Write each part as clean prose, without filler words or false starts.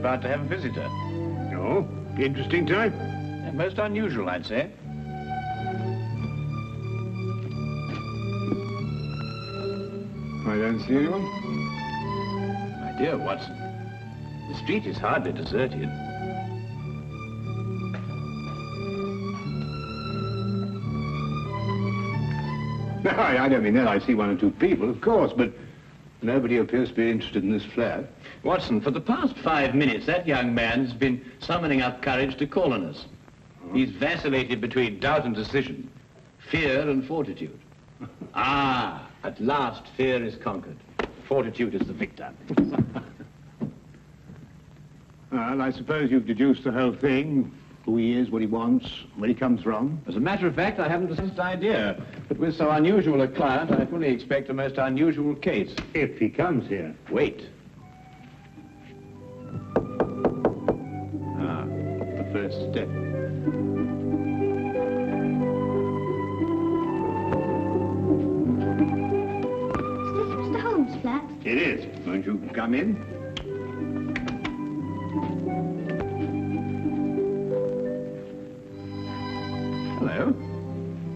about to have a visitor. Oh, interesting type? Most unusual, I'd say. I don't see anyone. My dear Watson, the street is hardly deserted. No, I don't mean that. I see one or two people, of course, but nobody appears to be interested in this flat. Watson, for the past 5 minutes, that young man has been summoning up courage to call on us. He's vacillated between doubt and decision, fear and fortitude. At last fear is conquered. Fortitude is the victor. Well, I suppose you've deduced the whole thing. Who he is, what he wants, where he comes from. As a matter of fact, I haven't the slightest idea. But with so unusual a client, I fully expect a most unusual case. If he comes here. Wait. The first step. Is this Mr. Holmes' flat? It is. Won't you come in? Hello.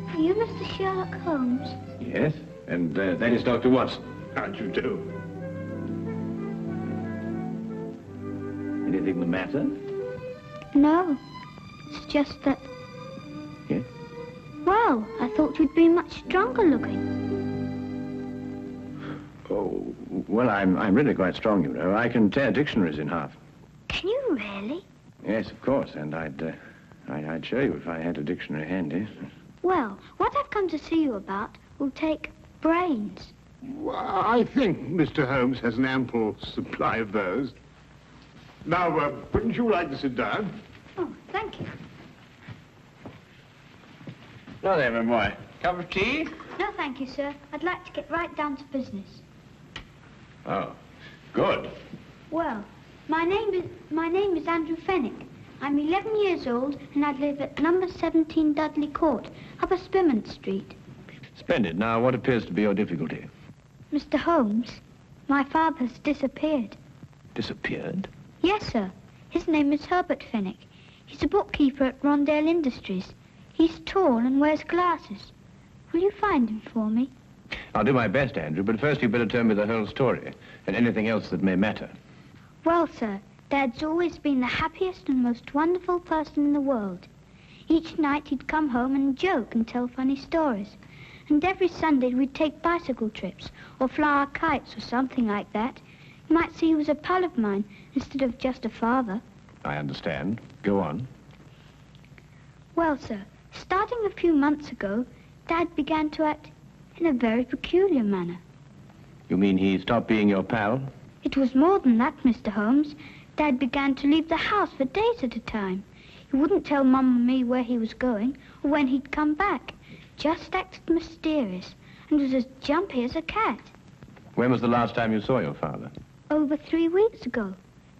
Are you Mr. Sherlock Holmes? Yes, and that is Dr. Watson. How'd you do? Anything the matter? No. It's just that... Yes? Well, I thought you'd be much stronger looking. Oh, well, I'm really quite strong, you know. I can tear dictionaries in half. Can you really? Yes, of course, and I'd show you if I had a dictionary handy. Well, what I've come to see you about will take brains. Well, I think Mr. Holmes has an ample supply of those. Now, wouldn't you like to sit down? Oh, thank you. Well there, my boy. Cup of tea? No, thank you, sir. I'd like to get right down to business. Oh, good. Well, my name is Andrew Fenech. I'm 11 years old, and I live at number 17 Dudley Court, Upper Spimment Street. Splendid. Now, what appears to be your difficulty? Mr. Holmes, my father's disappeared. Disappeared? Yes, sir. His name is Herbert Fenech. He's a bookkeeper at Rondale Industries. He's tall and wears glasses. Will you find him for me? I'll do my best, Andrew, but first you'd better tell me the whole story, and anything else that may matter. Well, sir, Dad's always been the happiest and most wonderful person in the world. Each night he'd come home and joke and tell funny stories. And every Sunday we'd take bicycle trips or fly our kites or something like that. You might see he was a pal of mine instead of just a father. I understand. Go on. Well, sir, starting a few months ago, Dad began to act in a very peculiar manner. You mean he stopped being your pal? It was more than that, Mr. Holmes. Dad began to leave the house for days at a time. He wouldn't tell Mum and me where he was going or when he'd come back. Just acted mysterious and was as jumpy as a cat. When was the last time you saw your father? Over 3 weeks ago.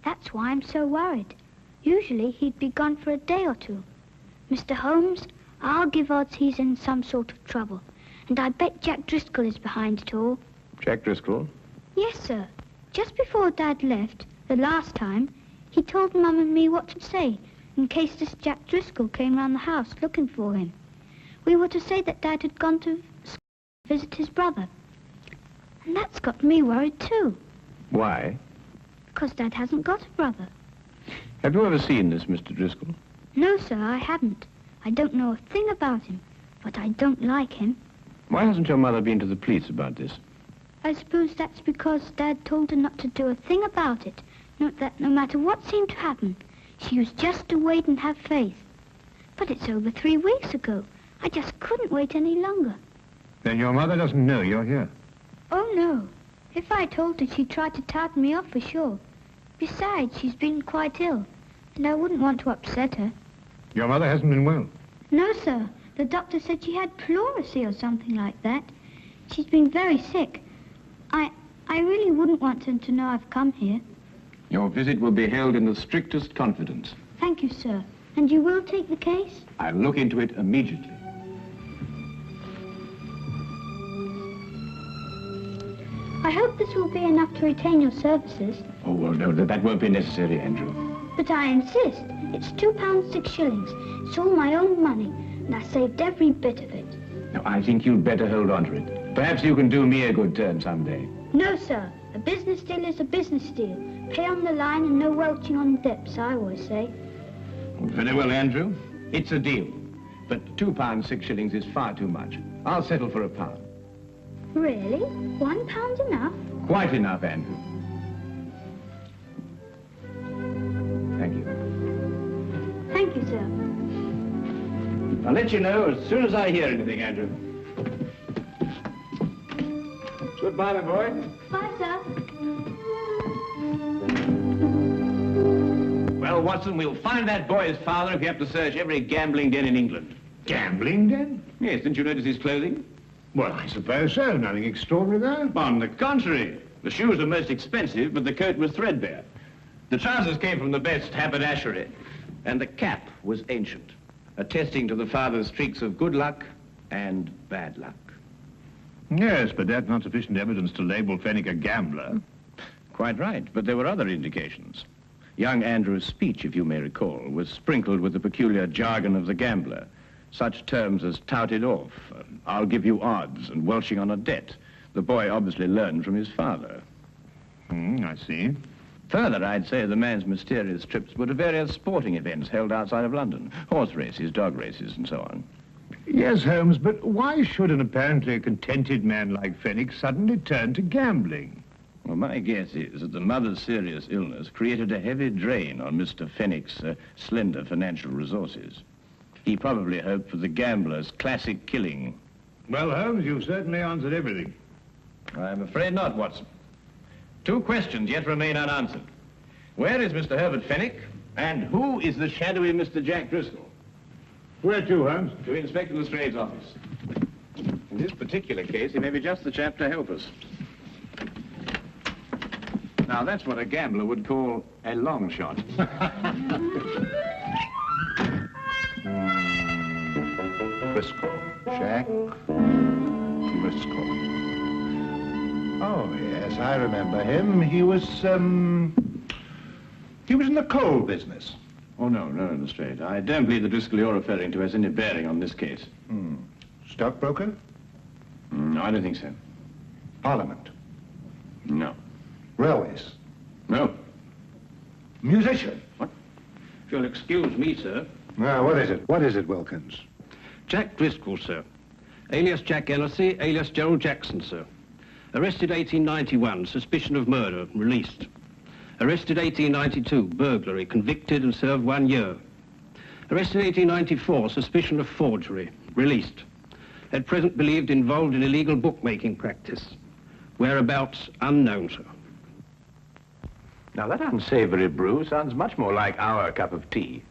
That's why I'm so worried. Usually he'd be gone for a day or two. Mr. Holmes, I'll give odds he's in some sort of trouble. And I bet Jack Driscoll is behind it all. Jack Driscoll? Yes, sir. Just before Dad left, the last time, he told Mum and me what to say in case this Jack Driscoll came round the house looking for him. We were to say that Dad had gone to visit his brother. And that's got me worried too. Why? Because Dad hasn't got a brother. Have you ever seen this Mr. Driscoll? No, sir, I haven't. I don't know a thing about him, but I don't like him. Why hasn't your mother been to the police about this? I suppose that's because Dad told her not to do a thing about it. That no matter what seemed to happen, she was just to wait and have faith. But it's over 3 weeks ago. I just couldn't wait any longer. Then your mother doesn't know you're here? Oh, no. If I told her, she'd try to tartan me off for sure. Besides, she's been quite ill, and I wouldn't want to upset her. Your mother hasn't been well? No, sir. The doctor said she had pleurisy or something like that. She's been very sick. I really wouldn't want her to know I've come here. Your visit will be held in the strictest confidence. Thank you, sir. And you will take the case? I'll look into it immediately. I hope this will be enough to retain your services. Oh, well, no, that won't be necessary, Andrew. But I insist. It's £2.06. It's all my own money, and I saved every bit of it. Now, I think you'd better hold on to it. Perhaps you can do me a good turn someday. No, sir. A business deal is a business deal. Pay on the line and no welching on dips, I always say. Very well, Andrew. It's a deal. But £2.06 is far too much. I'll settle for £1. Really? £1 enough? Quite enough, Andrew. Thank you. Thank you, sir. I'll let you know as soon as I hear anything, Andrew. Goodbye, my boy. Bye, sir. Well, Watson, we'll find that boy's father if you have to search every gambling den in England. Gambling den? Yes, didn't you notice his clothing? Well, I suppose so. Nothing extraordinary there. On the contrary. The shoes were most expensive, but the coat was threadbare. The trousers came from the best haberdashery, and the cap was ancient, attesting to the father's streaks of good luck and bad luck. Yes, but that's not sufficient evidence to label Fenech a gambler. Quite right, but there were other indications. Young Andrew's speech, if you may recall, was sprinkled with the peculiar jargon of the gambler. Such terms as touted off, I'll give you odds, and welching on a debt. The boy obviously learned from his father. I see. Further, I'd say the man's mysterious trips were to various sporting events held outside of London. Horse races, dog races, and so on. Yes, Holmes, but why should an apparently contented man like Fenech suddenly turn to gambling? Well, my guess is that the mother's serious illness created a heavy drain on Mr. Fenech's slender financial resources. He probably hoped for the gambler's classic killing. Well, Holmes, you've certainly answered everything. I'm afraid not, Watson. 2 questions yet remain unanswered. Where is Mr. Herbert Fenech? And who is the shadowy Mr. Jack Driscoll? Where to, Holmes? To Inspector Lestrade's office. In this particular case, he may be just the chap to help us. Now, that's what a gambler would call a long shot. Driscoll. Jack Driscoll. Oh, yes, I remember him. He was in the coal business. Oh, no, Lestrade. I don't believe the Driscoll you're referring to has any bearing on this case. Stockbroker? No, I don't think so. Parliament? No. Railways? No. Musician? What? If you'll excuse me, sir. Now, what is it? What is it, Wilkins? Jack Driscoll, sir. Alias Jack Ellisy, alias Gerald Jackson, sir. Arrested 1891, suspicion of murder, released. Arrested 1892, burglary, convicted and served 1 year. Arrested 1894, suspicion of forgery, released. At present believed involved in illegal bookmaking practice. Whereabouts unknown, sir. Now, that unsavory brew sounds much more like our cup of tea.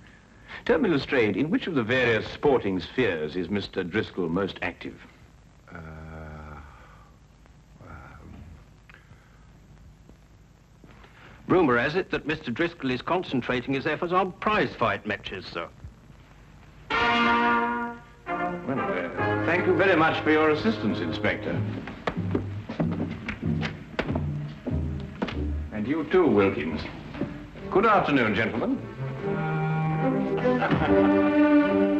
Tell me, Lestrade, in which of the various sporting spheres is Mr. Driscoll most active? Rumour has it that Mr. Driscoll is concentrating his efforts on prize fight matches, sir. Well, thank you very much for your assistance, Inspector. And you too, Wilkins. Good afternoon, gentlemen.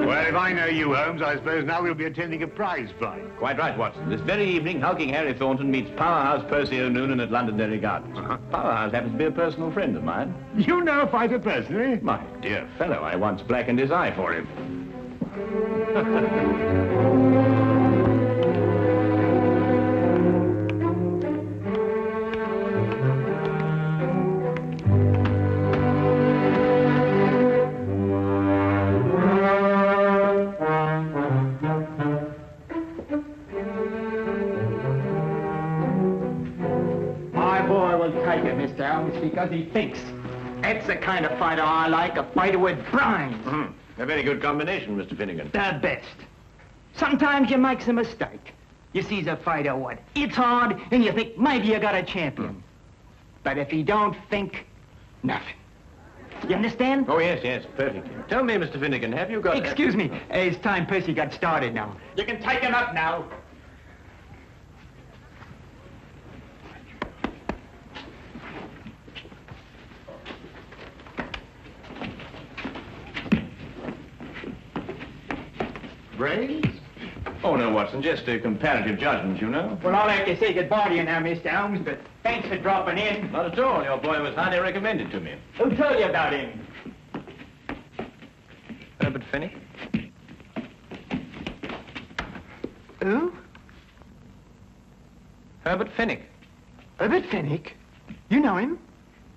Well, if I know you, Holmes, I suppose now we'll be attending a prize fight. Quite right, Watson. This very evening, hulking Harry Thornton meets Powerhouse Percy O'Noonan at Londonderry Gardens. Powerhouse happens to be a personal friend of mine. You know a fighter personally? My dear fellow, I once blackened his eye for him. Because he thinks. That's the kind of fighter I like, a fighter with brains. A very good combination, Mr. Finnegan. The best. Sometimes you makes a mistake. You sees a fighter what? It's hard, and you think maybe you got a champion. But if he don't think, nothing. You understand? Oh, yes, perfectly. Tell me, Mr. Finnegan, have you got... Excuse me. It's time Percy got started now. You can take him up now. brains? Oh, no, Watson, just a comparative judgment, you know. Well, I'll have to say goodbye to you now, Mr. Holmes, but thanks for dropping in. Not at all. Your boy was highly recommended to me. Who told you about him? Herbert Fenech? Who? Herbert Fenech. Herbert Fenech? You know him?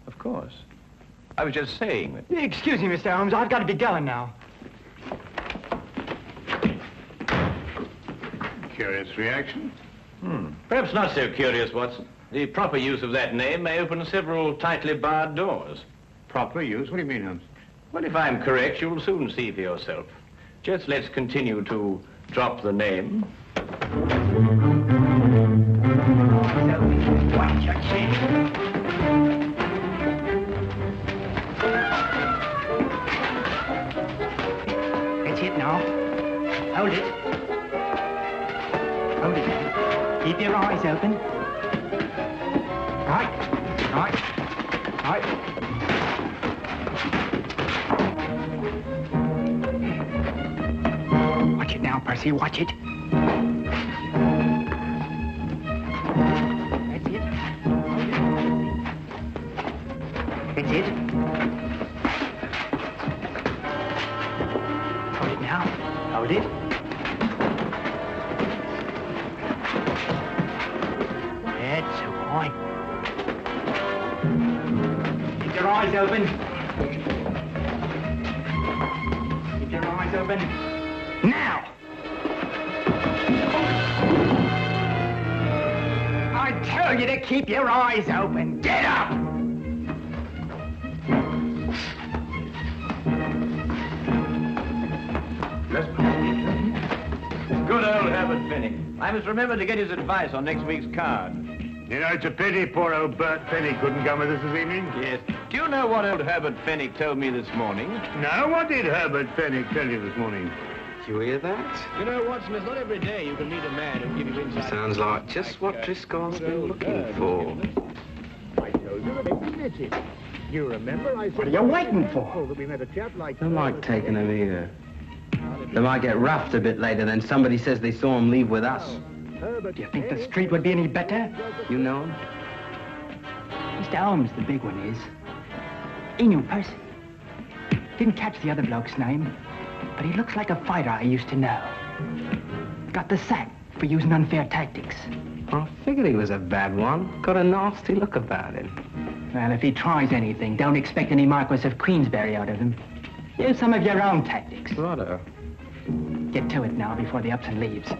Of course. I was just saying that... Excuse me, Mr. Holmes, I've got to be going now. Curious reaction. Perhaps not so curious, Watson. The proper use of that name may open several tightly barred doors. Proper use? What do you mean, Holmes? Well, if I'm correct, you'll soon see for yourself. Just let's continue to drop the name. Watch your chin. That's it now. Hold it. Hold it now. Keep your eyes open. Right. Watch it now, Percy. Watch it. That's it. That's it. Hold it now. Hold it. That's right. Keep your eyes open. Keep your eyes open. Now! I tell you to keep your eyes open. Get up! Good old Herbert Fenech. I must remember to get his advice on next week's card. You know, it's a pity poor old Bert Fenech couldn't come with us this evening. Yes. Do you know what old Herbert Fenech told me this morning? No, what did Herbert Fenech tell you this morning? Did you hear that? You know, Watson, it's not every day you can meet a man who'll give you insight. Sounds like just what Driscoll's been looking for. I told you that they did it. You remember I said... What are you waiting for? That we met a chap like... Don't like taking him here. They might get roughed a bit later, then somebody says they saw him leave with us. Do you think the street would be any better? You know him? Mr. Holmes, the big one is. He knew Percy. Didn't catch the other bloke's name, but he looks like a fighter I used to know. Got the sack for using unfair tactics. I figured he was a bad one. Got a nasty look about him. Well, if he tries anything, don't expect any Marquis of Queensberry out of him. Use some of your own tactics. Righto. Get to it now before the Upson leaves.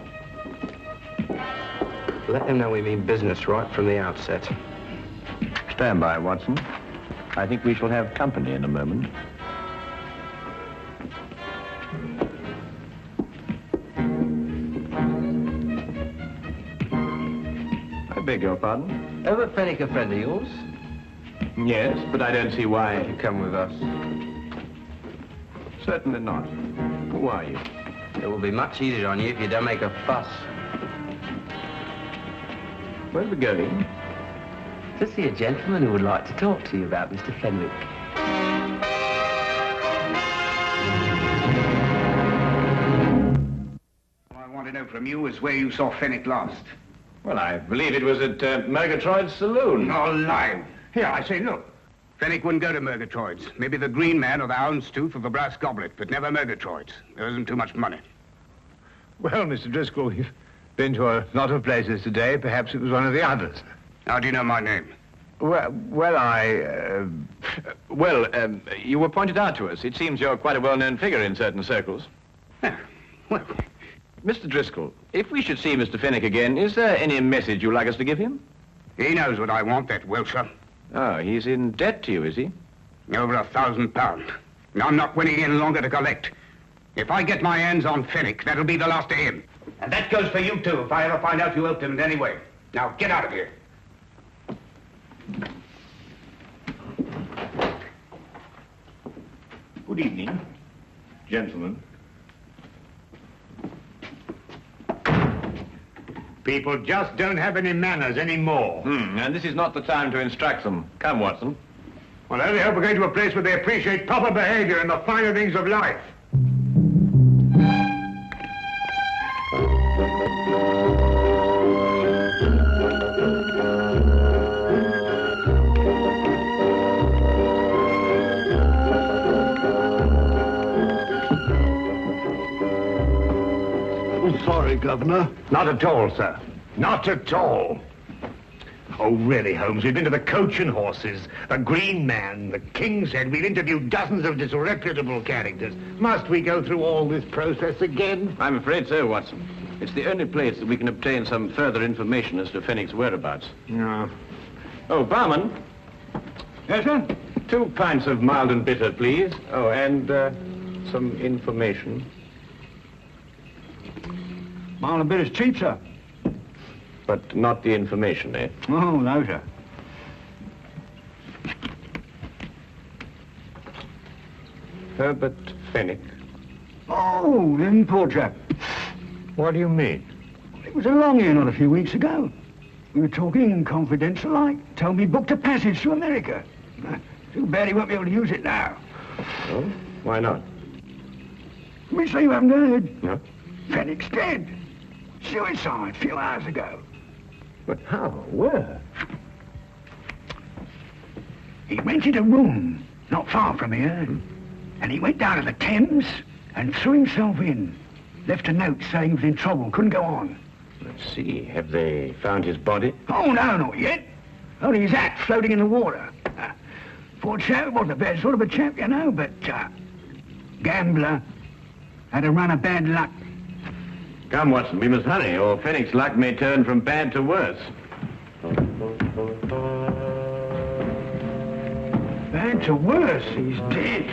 Let him know we mean business right from the outset. Stand by, Watson. I think we shall have company in a moment. I beg your pardon? Herbert Fenech a friend of yours? Yes, but I don't see why. You come with us. Certainly not. Who are you? It will be much easier on you if you don't make a fuss. Where are we going? To see a gentleman who would like to talk to you about Mr. Fenwick. All I want to know from you is where you saw Fenech last. Well, I believe it was at Murgatroyd's saloon. No lie. Here, I say, look. Fenech wouldn't go to Murgatroyd's. Maybe the Green Man or the Houndstooth or the Brass Goblet, but never Murgatroyd's. There isn't too much money. Well, Mr. Driscoll, you've been to a lot of places today. Perhaps it was one of the others. How do you know my name? Well, You were pointed out to us. It seems you're quite a well-known figure in certain circles. Well, Mr. Driscoll, if we should see Mr. Fenech again, is there any message you'd like us to give him? he knows what I want, that Wilshire. Oh, he's in debt to you, is he? Over £1,000. And I'm not willing any longer to collect. If I get my hands on Fenech, that'll be the last of him. And that goes for you, too, if I ever find out you helped him in any way. Now, get out of here. Good evening, gentlemen. People just don't have any manners anymore. And this is not the time to instruct them. Come, Watson. Well, I only hope we're going to a place where they appreciate proper behavior and the finer things of life. sorry, Governor. Not at all, sir. Not at all. Oh, really, Holmes, we've been to the Coach and Horses, the Green Man, the King's Head. We've interviewed dozens of disreputable characters. Must we go through all this process again? I'm afraid so, Watson. It's the only place that we can obtain some further information as to Fenech's whereabouts. No. Oh, barman. Yes, sir? 2 pints of mild and bitter, please. Oh, and some information. Mild and bitter's cheap, sir. But not the information, eh? Oh, no, sir. Herbert Fenech. Oh, him poor chap. What do you mean? It was along here not a few weeks ago. We were talking in confidential like. Told me booked a passage to America. Too bad he won't be able to use it now. Oh? Why not? We say you haven't heard. No. Fenech's dead. Suicide a few hours ago. But how? Where? He rented a room not far from here. And he went down to the Thames and threw himself in. Left a note saying he was in trouble, couldn't go on. Let's see. Have they found his body? Oh, no, not yet. Only his hat floating in the water. Poor chap, wasn't a bad sort of a chap, you know, but gambler. Had a run of bad luck. Come, Watson, we must hurry, or Fenech's luck may turn from bad to worse. Bad to worse, he's dead.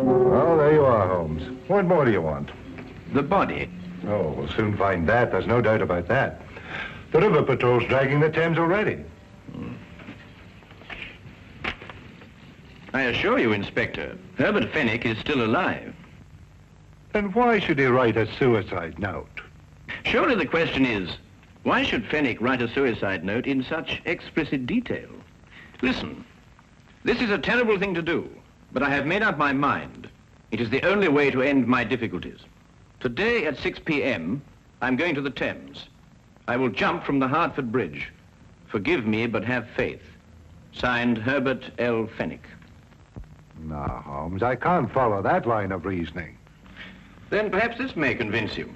Well, there you are, Holmes. What more do you want? The body. Oh, we'll soon find that. There's no doubt about that. The river patrol's dragging the Thames already. I assure you, Inspector, Herbert Fenech is still alive. Then why should he write a suicide note? Surely the question is, why should Fenech write a suicide note in such explicit detail? Listen, this is a terrible thing to do, but I have made up my mind. It is the only way to end my difficulties. Today at 6 p.m., I'm going to the Thames. I will jump from the Hertford Bridge. Forgive me, but have faith. Signed, Herbert L. Fenech. No, Holmes, I can't follow that line of reasoning. Then perhaps this may convince you.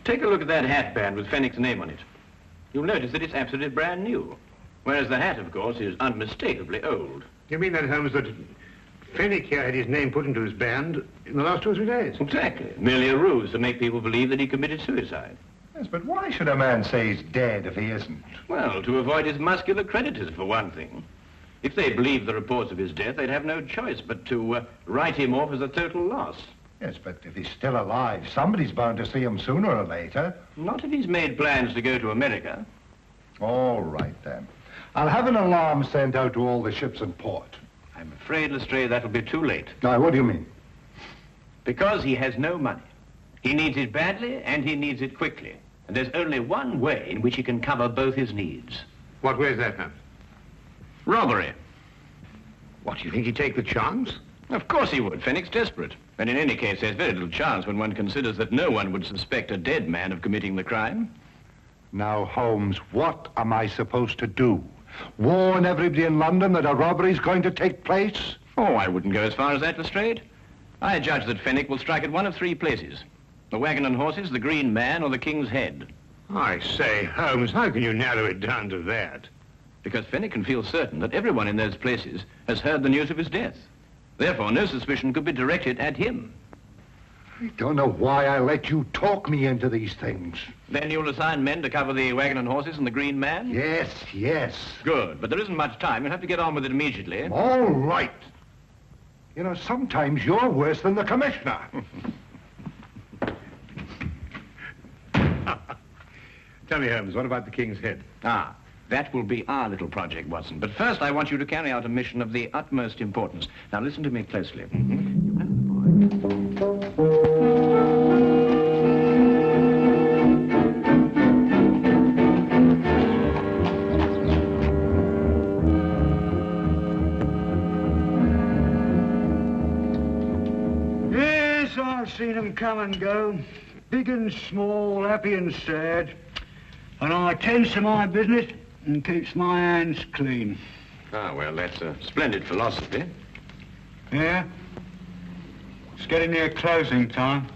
Take a look at that hatband with Fenech's name on it. You'll notice that it's absolutely brand new, whereas the hat, of course, is unmistakably old. You mean that, Holmes, that Fenech here had his name put into his band in the last 2 or 3 days? Exactly. Merely a ruse to make people believe that he committed suicide. Yes, but why should a man say he's dead if he isn't? Well, to avoid his muscular creditors, for one thing. If they believed the reports of his death, they'd have no choice but to write him off as a total loss. Yes, but if he's still alive, somebody's bound to see him sooner or later. Not if he's made plans to go to America. All right, then. I'll have an alarm sent out to all the ships in port. I'm afraid, Lestrade, that'll be too late. Now, what do you mean? Because he has no money. He needs it badly, and he needs it quickly. And there's only one way in which he can cover both his needs. What way is that, Holmes? Robbery. What, you think he'd take the chance? Of course he would. Fenech's desperate. And in any case, there's very little chance when one considers that no one would suspect a dead man of committing the crime. Now, Holmes, what am I supposed to do? Warn everybody in London that a robbery's going to take place? Oh, I wouldn't go as far as that, Lestrade. I judge that Fenech will strike at one of 3 places. The Wagon and Horses, the Green Man, or the King's Head. I say, Holmes, how can you narrow it down to that? Because Fenech can feel certain that everyone in those places has heard the news of his death. Therefore, no suspicion could be directed at him. I don't know why I let you talk me into these things. Then you'll assign men to cover the Wagon and Horses and the Green Man? Yes, yes. Good, but there isn't much time. You'll have to get on with it immediately. All right. You know, sometimes you're worse than the commissioner. Tell me, Holmes, what about the King's Head? Ah, that will be our little project, Watson. But first, I want you to carry out a mission of the utmost importance. Now, listen to me closely. Yes, I've seen them come and go. big and small, happy and sad. And I tends to my business and keeps my hands clean. Ah, well, that's a splendid philosophy. Yeah? It's getting near closing time.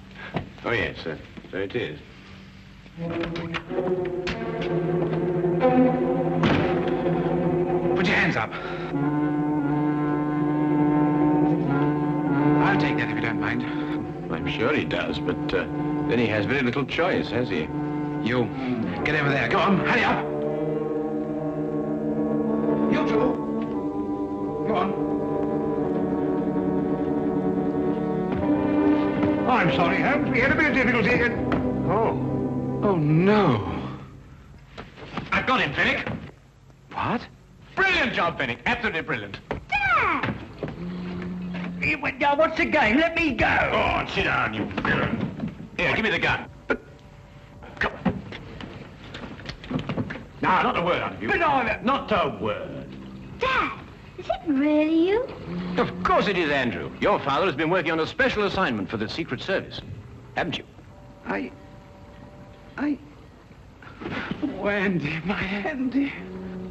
Oh, yes, sir. So it is. Put your hands up. I'll take that if you don't mind. I'm sure he does, but then he has very little choice, has he? You, get over there. Go on, hurry up. You two. Go on. I'm sorry, Holmes. We had a bit of difficulty again. Oh. Oh, no. I've got him, Fenech. What? Brilliant job, Fenech. Absolutely brilliant. Dad! Now, what's the game? Let me go. Go on, sit down, you villain. Here, give me the gun. Come on. Now, not a word out of you. But I... Not a word. Dad, is it really you? Of course it is, Andrew. Your father has been working on a special assignment for the Secret Service. Haven't you? Oh, Andy, my Andy.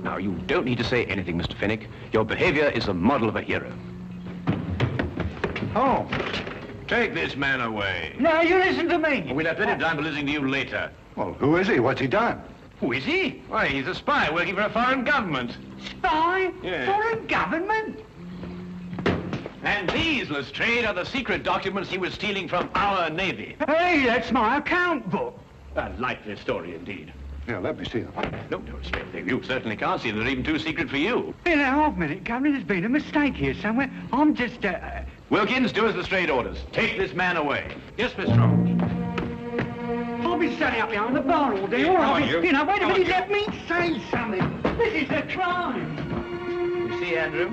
Now, you don't need to say anything, Mr. Fenech. Your behavior is a model of a hero. Oh. Take this man away. No, you listen to me. We'll have plenty of time for listening to you later. Well, who is he? What's he done? Who is he? Why, he's a spy working for a foreign government. Spy? Yes. Foreign government? And these, Lestrade, are the secret documents he was stealing from our Navy. Hey, that's my account book. A likely story, indeed. Yeah, let me see them. No, Lestrade, you certainly can't see them. They're even too secret for you. In a half minute, Governor, there's been a mistake here somewhere. I'm just, Wilkins, do as Lestrade orders. Take this man away. Yes, Mr. Holmes. I'll be standing up behind the bar all day. Yeah, All come on, right, you. wait a Come on, minute, you. let me say something. This is a crime. You see, Andrew,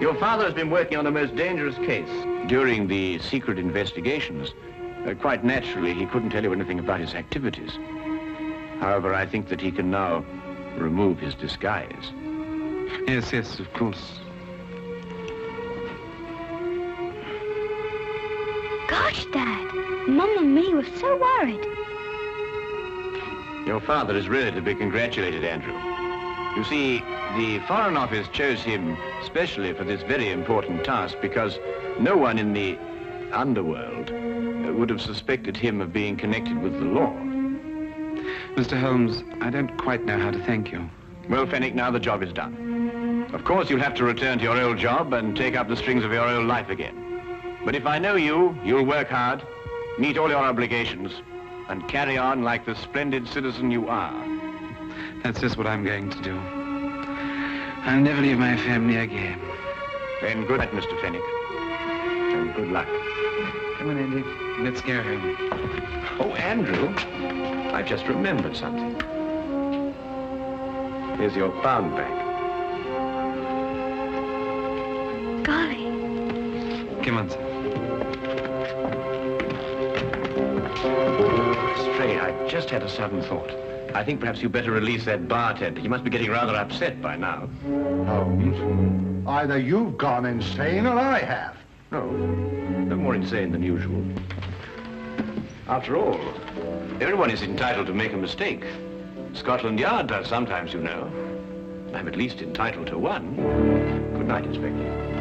your father has been working on a most dangerous case. During the secret investigations, quite naturally, he couldn't tell you anything about his activities. However, I think that he can now remove his disguise. Yes, of course. Gosh, Dad, Mum and me were so worried. Your father is really to be congratulated, Andrew. You see, the Foreign Office chose him specially for this very important task because no one in the underworld would have suspected him of being connected with the law. Mr. Holmes, I don't quite know how to thank you. Well, Fenech, now the job is done. Of course, you'll have to return to your old job and take up the strings of your old life again. But if I know you, you'll work hard, meet all your obligations, and carry on like the splendid citizen you are. That's just what I'm going to do. I'll never leave my family again. Then good night, Mr. Fenech. And good luck. Come on, Andy. Let's go home. Oh, Andrew, I've just remembered something. Here's your pound bag. Golly. Come on, sir. Stray, I've just had a sudden thought. I think perhaps you better release that bartender. He must be getting rather upset by now. Holmes, either you've gone insane or I have. No more insane than usual. After all, everyone is entitled to make a mistake. Scotland Yard does sometimes, you know. I'm at least entitled to one. Good night, Inspector.